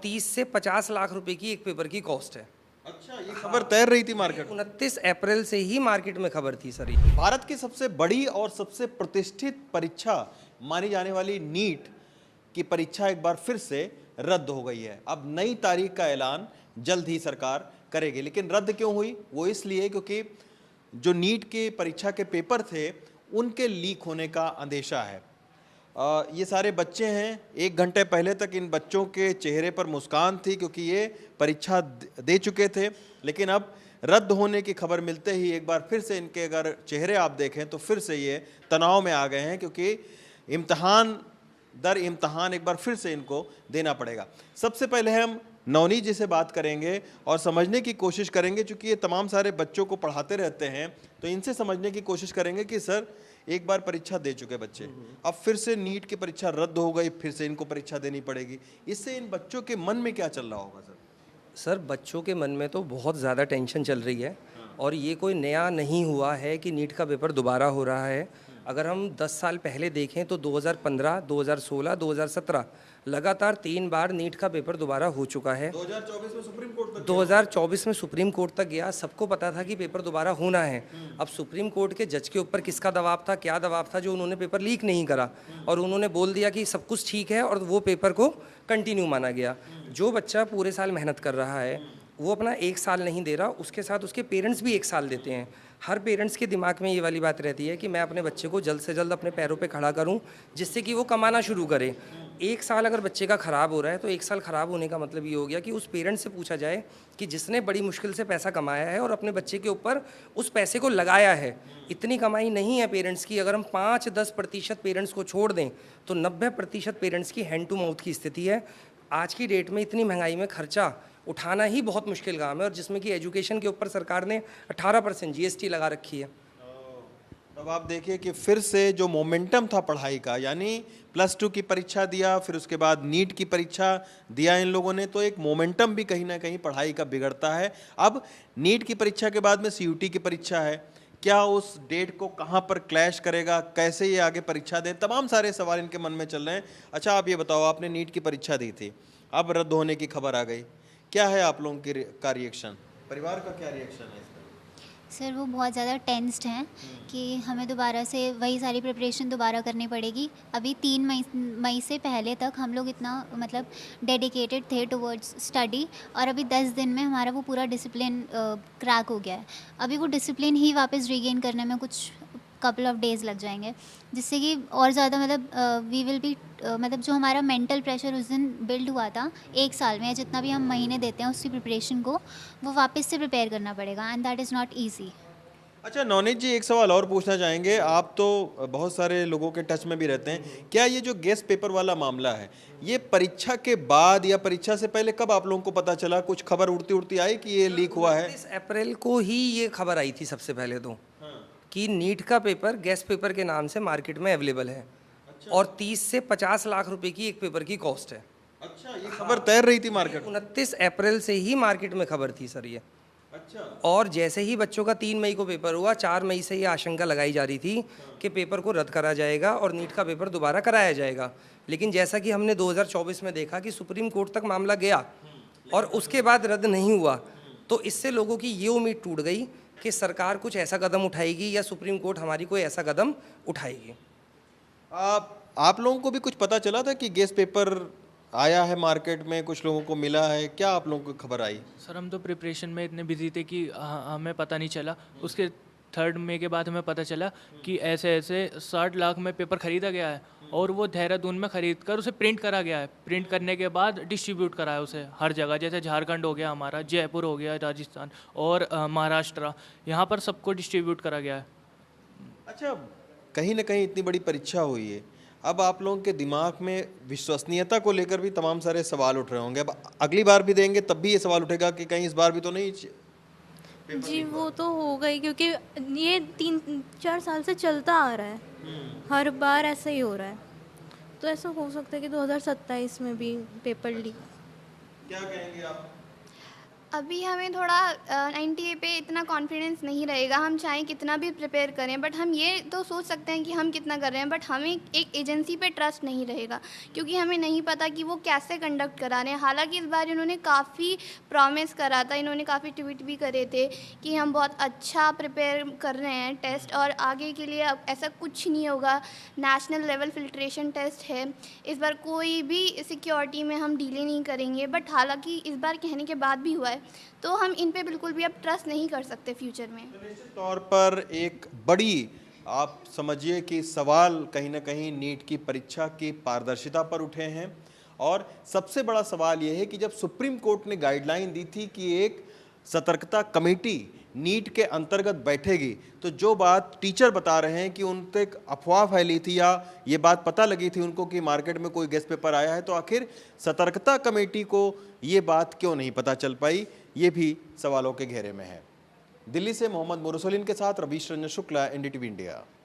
30 से 50 लाख रुपए की एक पेपर की कॉस्ट है। अच्छा, ये खबर तैर रही थी मार्केट में। 29 अप्रैल से ही मार्केट में खबर थी सर ये। भारत की सबसे बड़ी और सबसे प्रतिष्ठित परीक्षा मानी जाने वाली नीट की परीक्षा एक बार फिर से रद्द हो गई है। अब नई तारीख का ऐलान जल्द ही सरकार करेगी। लेकिन रद्द क्यों हुई? वो इसलिए क्योंकि जो नीट के परीक्षा के पेपर थे उनके लीक होने का अंदेशा है। ये सारे बच्चे हैं, 1 घंटे पहले तक इन बच्चों के चेहरे पर मुस्कान थी क्योंकि ये परीक्षा दे चुके थे। लेकिन अब रद्द होने की खबर मिलते ही एक बार फिर से इनके अगर चेहरे आप देखें तो फिर से ये तनाव में आ गए हैं, क्योंकि इम्तहान दर इम्तहान एक बार फिर से इनको देना पड़ेगा। सबसे पहले हम नवनीत जी से बात करेंगे और समझने की कोशिश करेंगे, चूँकि ये तमाम सारे बच्चों को पढ़ाते रहते हैं, तो इनसे समझने की कोशिश करेंगे कि सर, एक बार परीक्षा दे चुके बच्चे, अब फिर से नीट की परीक्षा रद्द हो गई, फिर से इनको परीक्षा देनी पड़ेगी। इससे इन बच्चों के मन में क्या चल रहा होगा सर? सर बच्चों के मन में तो बहुत ज़्यादा टेंशन चल रही है और ये कोई नया नहीं हुआ है कि नीट का पेपर दोबारा हो रहा है। अगर हम 10 साल पहले देखें तो 2015, 2016, 2017 लगातार 3 बार नीट का पेपर दोबारा हो चुका है। 2024 में सुप्रीम कोर्ट तक 2024 में सुप्रीम कोर्ट तक गया, सबको पता था कि पेपर दोबारा होना है। अब सुप्रीम कोर्ट के जज के ऊपर किसका दबाव था, क्या दबाव था, जो उन्होंने पेपर लीक नहीं करा और उन्होंने बोल दिया कि सब कुछ ठीक है और वो पेपर को कंटिन्यू माना गया। जो बच्चा पूरे साल मेहनत कर रहा है वो अपना 1 साल नहीं दे रहा, उसके साथ उसके पेरेंट्स भी 1 साल देते हैं। हर पेरेंट्स के दिमाग में ये वाली बात रहती है कि मैं अपने बच्चे को जल्द से जल्द अपने पैरों पे खड़ा करूं, जिससे कि वो कमाना शुरू करे। 1 साल अगर बच्चे का ख़राब हो रहा है तो 1 साल ख़राब होने का मतलब ये हो गया कि उस पेरेंट्स से पूछा जाए कि जिसने बड़ी मुश्किल से पैसा कमाया है और अपने बच्चे के ऊपर उस पैसे को लगाया है, इतनी कमाई नहीं है पेरेंट्स की। अगर हम 5-10% पेरेंट्स को छोड़ दें तो 90% पेरेंट्स की हैंड टू माउथ की स्थिति है। आज की डेट में इतनी महंगाई में खर्चा उठाना ही बहुत मुश्किल काम है और जिसमें कि एजुकेशन के ऊपर सरकार ने 18% जीएसटी लगा रखी है। अब आप देखिए कि फिर से जो मोमेंटम था पढ़ाई का, यानी +2 की परीक्षा दिया, फिर उसके बाद नीट की परीक्षा दिया इन लोगों ने, तो एक मोमेंटम भी कहीं ना कहीं पढ़ाई का बिगड़ता है। अब नीट की परीक्षा के बाद में सीयूटी की परीक्षा है, क्या उस डेट को कहाँ पर क्लैश करेगा, कैसे ये आगे परीक्षा दें, तमाम सारे सवाल इनके मन में चल रहे हैं। अच्छा, आप ये बताओ, आपने नीट की परीक्षा दी थी, अब रद्द होने की खबर आ गई, क्या है आप लोगों का रिएक्शन, परिवार का क्या रिएक्शन है? सर वो बहुत ज़्यादा टेंस्ड हैं कि हमें दोबारा से वही सारी प्रिपरेशन दोबारा करनी पड़ेगी। अभी 3 मई से पहले तक हम लोग इतना मतलब डेडिकेटेड थे टुवर्ड्स स्टडी और अभी 10 दिन में हमारा वो पूरा डिसिप्लिन क्रैक हो गया है। अभी वो डिसिप्लिन ही वापस रीगेन करने में कुछ कपल ऑफ डेज़ लग जाएंगे, जिससे कि और ज़्यादा मतलब वी विल बी मतलब जो हमारा मेंटल प्रेशर उस दिन बिल्ड हुआ था 1 साल में, या जितना भी हम महीने देते हैं उसकी प्रिपरेशन को, वो वापस से प्रिपेयर करना पड़ेगा and that is not easy. अच्छा नवनीत जी, एक सवाल और पूछना चाहेंगे, आप तो बहुत सारे लोगों के टच में भी रहते हैं, क्या ये जो गेस्ट पेपर वाला मामला है, ये परीक्षा के बाद या परीक्षा से पहले कब आप लोगों को पता चला? कुछ खबर उड़ती उड़ती आई कि ये लीक हुआ है? 29 अप्रैल को ही ये खबर आई थी सबसे पहले तो, कि नीट का पेपर गेस्ट पेपर के नाम से मार्केट में अवेलेबल है और 30 से 50 लाख रुपए की एक पेपर की कॉस्ट है। अच्छा, ये खबर तैर रही थी मार्केट में। 29 अप्रैल से ही मार्केट में खबर थी सर ये। अच्छा, और जैसे ही बच्चों का 3 मई को पेपर हुआ, 4 मई से ये आशंका लगाई जा रही थी कि पेपर को रद्द करा जाएगा और नीट का पेपर दोबारा कराया जाएगा। लेकिन जैसा कि हमने 2024 में देखा कि सुप्रीम कोर्ट तक मामला गया और उसके बाद रद्द नहीं हुआ, तो इससे लोगों की ये उम्मीद टूट गई कि सरकार कुछ ऐसा कदम उठाएगी या सुप्रीम कोर्ट हमारी कोई ऐसा कदम उठाएगी। आप लोगों को भी कुछ पता चला था कि गेस्ट पेपर आया है मार्केट में, कुछ लोगों को मिला है, क्या आप लोगों को खबर आई? सर हम तो प्रिपरेशन में इतने बिजी थे कि हमें पता नहीं चला। उसके 3 मई के बाद हमें पता चला कि ऐसे ऐसे 60 लाख में पेपर ख़रीदा गया है और वो देहरादून में ख़रीद कर उसे प्रिंट करा गया है। प्रिंट करने के बाद डिस्ट्रीब्यूट करा है उसे हर जगह, जैसे झारखंड हो गया हमारा, जयपुर हो गया राजस्थान और महाराष्ट्र, यहाँ पर सबको डिस्ट्रीब्यूट करा गया है। अच्छा, कहीं ना कहीं इतनी बड़ी परीक्षा हुई है, अब आप लोगों के दिमाग में विश्वसनीयता को लेकर भी तमाम सारे सवाल उठ रहे होंगे। अब अगली बार भी देंगे तब भी ये सवाल उठेगा कि कहीं इस बार भी तो नहीं जी वो तो होगा ही, क्योंकि ये 3-4 साल से चलता आ रहा है, हर बार ऐसा ही हो रहा है। तो ऐसा हो सकता है कि 2027 में भी पेपर लीक। क्या कहेंगे आप? अभी हमें थोड़ा 90 पे इतना कॉन्फिडेंस नहीं रहेगा। हम चाहें कितना भी प्रिपेयर करें, बट हम ये तो सोच सकते हैं कि हम कितना कर रहे हैं, बट हमें एक एजेंसी पे ट्रस्ट नहीं रहेगा, क्योंकि हमें नहीं पता कि वो कैसे कंडक्ट करा रहे हैं। हालांकि इस बार इन्होंने काफ़ी प्रॉमिस करा था, इन्होंने काफ़ी ट्वीट भी करे थे कि हम बहुत अच्छा प्रिपेयर कर रहे हैं टेस्ट, और आगे के लिए अब ऐसा कुछ नहीं होगा। नेशनल लेवल फिल्ट्रेशन टेस्ट है, इस बार कोई भी सिक्योरिटी में हम डीले नहीं करेंगे। बट हालांकि इस बार कहने के बाद भी हुआ है, तो हम इन पे बिल्कुल भी अब ट्रस्ट नहीं कर सकते फ्यूचर में। तो निश्चित तौर पर एक बड़ी, आप समझिए कि सवाल कहीं ना कहीं नीट की परीक्षा की पारदर्शिता पर उठे हैं। और सबसे बड़ा सवाल यह है कि जब सुप्रीम कोर्ट ने गाइडलाइन दी थी कि एक सतर्कता कमेटी नीट के अंतर्गत बैठेगी, तो जो बात टीचर बता रहे हैं कि उन तक अफवाह फैली थी या ये बात पता लगी थी उनको कि मार्केट में कोई गेस्ट पेपर आया है, तो आखिर सतर्कता कमेटी को ये बात क्यों नहीं पता चल पाई, ये भी सवालों के घेरे में है। दिल्ली से मोहम्मद मुरसलिन के साथ रवीश रंजन शुक्ला, NDTV इंडिया।